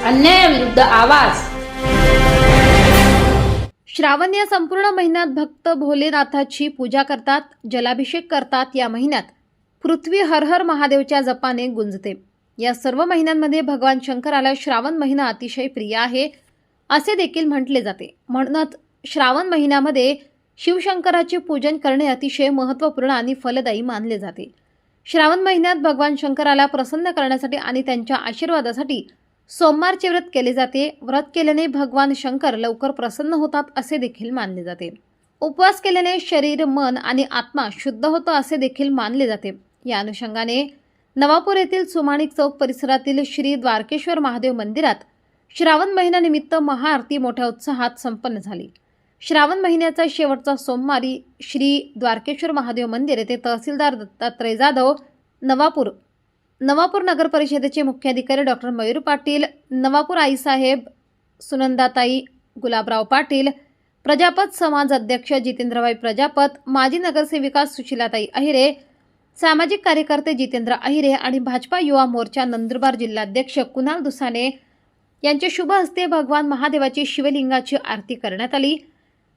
अन्यायाविरुद्ध आवाज। श्रावण या संपूर्ण महिन्यात भक्त भोलेनाथाची पूजा करतात, जलाभिषेक करतात। या महिन्यात पृथ्वी हर हर महादेवच्या जपाने गुंजते। या सर्व महिन्यांमध्ये भगवान शंकराला श्रावण महिना अतिशय प्रिय आहे असे देखील म्हटले जाते। म्हणूनच श्रावण महिन्यामध्ये शिवशंकराचे पूजन करणे अतिशय महत्त्वपूर्ण आणि फलदायी मानले जाते। श्रावण महिन्यात भगवान शंकराला प्रसन्न करण्यासाठी आणि त्यांच्या आशीर्वादासाठी सोमवारचे व्रत केले जाते। व्रत केल्याने भगवान शंकर लवकर प्रसन्न होतात असे देखील मानले जाते। उपवास केल्याने शरीर, मन आणि आत्मा शुद्ध होतो असे देखील मानले जाते। या अनुषंगाने नवापूर येथील सुमाणिक चौक परिसरातील श्री द्वारकेश्वर महादेव मंदिरात श्रावण महिन्यानिमित्त महाआरती मोठ्या उत्साहात संपन्न झाली। श्रावण महिन्याचा शेवटचा सोमवारी श्री द्वारकेश्वर महादेव मंदिर येथे तहसीलदार दत्तात्रय जाधव, नवापूर नगर परिषदेचे मुख्याधिकारी डॉक्टर मयूर पाटील, नवापूर आईसाहेब, सुनंदाताई गुलाबराव पाटील, प्रजापत समाज अध्यक्ष जितेंद्रभाई प्रजापत, माजी नगरसेविका सुशीलाताई अहिरे, सामाजिक कार्यकर्ते जितेंद्र अहिरे आणि भाजपा युवा मोर्चा नंदुरबार जिल्हाध्यक्ष कुणाल दुसाने यांच्या शुभ हस्ते भगवान महादेवाची शिवलिंगाची आरती करण्यात आली।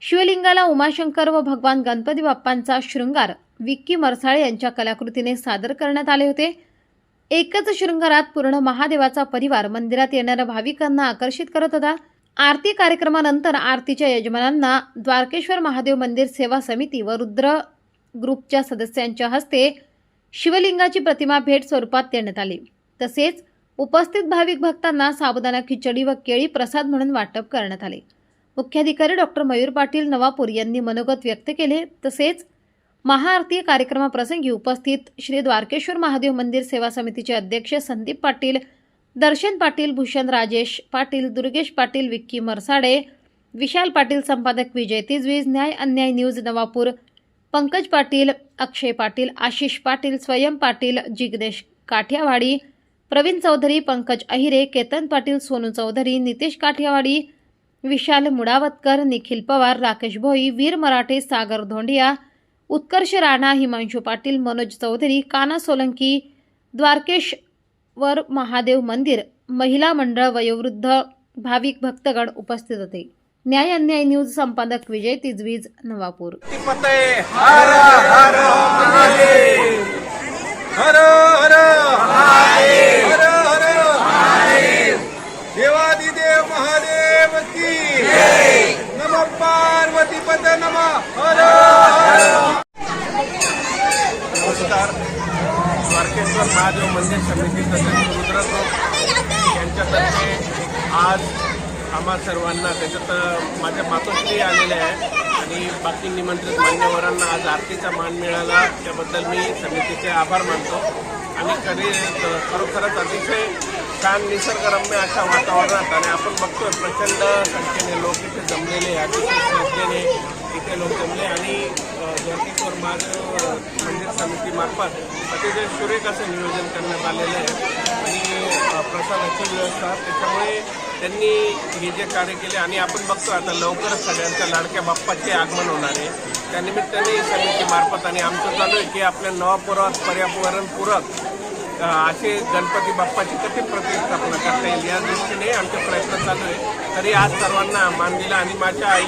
शिवलिंगाला उमाशंकर व भगवान गणपती बाप्पांचा शृंगार विक्की मरसाळे यांच्या कलाकृतीने सादर करण्यात आले होते। एकच शृंगारात पूर्ण महादेवाचा परिवार मंदिरात येणाऱ्या भाविकांना आकर्षित करत होता। आरती कार्यक्रमानंतर आरतीच्या यजमानांना द्वारकेश्वर महादेव मंदिर सेवा समिती व रुद्र ग्रुपच्या सदस्यांच्या हस्ते शिवलिंगाची प्रतिमा भेट स्वरूपात देण्यात आली। तसेच उपस्थित भाविक भक्तांना साबुदाणा खिचडी व केळी प्रसाद म्हणून वाटप करण्यात आले। मुख्याधिकारी डॉक्टर मयूर पाटील नवापूर यांनी मनोगत व्यक्त केले। तसेच महाआरती कार्यक्रमाप्रसंगी उपस्थित श्री द्वारकेश्वर महादेव मंदिर सेवा समितीचे अध्यक्ष संदीप पाटील, दर्शन पाटील, भूषण राजेश पाटील, दुर्गेश पाटील, विक्की मरसाडे, विशाल पाटील, संपादक विजय तिजवीज, न्याय अन्याय न्यूज नवापूर, पंकज पाटील, अक्षय पाटील, आशिष पाटील, स्वयं पाटील, जिग्नेश काठियावाडी, प्रवीण चौधरी, पंकज अहिरे, केतन पाटील, सोनू चौधरी, नितेश काठियावाडी, विशाल मुडावतकर, निखिल पवार, राकेश भोई, वीर मराठे, सागर धोंडिया, उत्कर्ष राणा, हिमांशु पाटील, मनोज चौधरी, काना सोलंकी, द्वारकेश्वर महादेव मंदिर महिला मंडळ, वयोवृद्ध भाविक भक्तगण उपस्थित होते। न्याय अन्याय न्यूज संपादक विजय तिजवीज नवापूर। देवादिदेव महादेव की नमः, पार्वती पते नमः, हर हर। नमस्कार। द्वारकेश्वर महादेव मंदिर समिती तसेच रुद्र यांच्यातर्फे आज आम्हा सर्वांना, त्याच्यात माझ्या मातोश्री आलेल्या आहे आणि बाकी निमंत्रित मान्यवरांना आज आरतीचा मान मिळाला, त्याबद्दल मी समितीचे आभार मानतो। आणि खरोखरच अतिशय छान निसर्गरम्य अशा वातावरणात आणि आपण बघतोय प्रचंड संख्येने लोक इथे जमलेले, अतिशय श्रद्धेने इथे लोक जमले आणि द्वारकेश्वर महादेव मंदिर समितीमार्फत अतिशय सुरेख असं नियोजन करण्यात आलेलं आहे आणि प्रसादाची व्यवस्था, त्याच्यामुळे त्यांनी हे जे कार्य केले आणि आपण बघतो आता लवकरच सगळ्यांच्या लाडक्या बाप्पाचे आगमन होणार आहे, त्यानिमित्ताने समितीमार्फत आणि आमचं चालू आहे की आपल्या नवापुरात पर्यावरणपूरक असे गणपती बाप्पाची कशी प्रतिष्ठापना करता येईल या दृष्टीने आमचे प्रयत्न चालू आहे। तरी आज सर्वांना मान दिला आणि माझ्या आई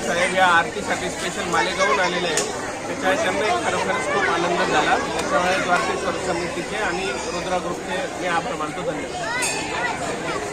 साहेब या आरतीसाठी स्पेशल मालेगावून आलेले आहेत, त्याच्यामुळे त्यांनाही खरोखरच खूप आनंद झाला। त्याच्यामुळे द्वारकेश्वर समितीचे आणि रुद्रा ग्रुपचे मी आभार मानतो। धन्यवाद।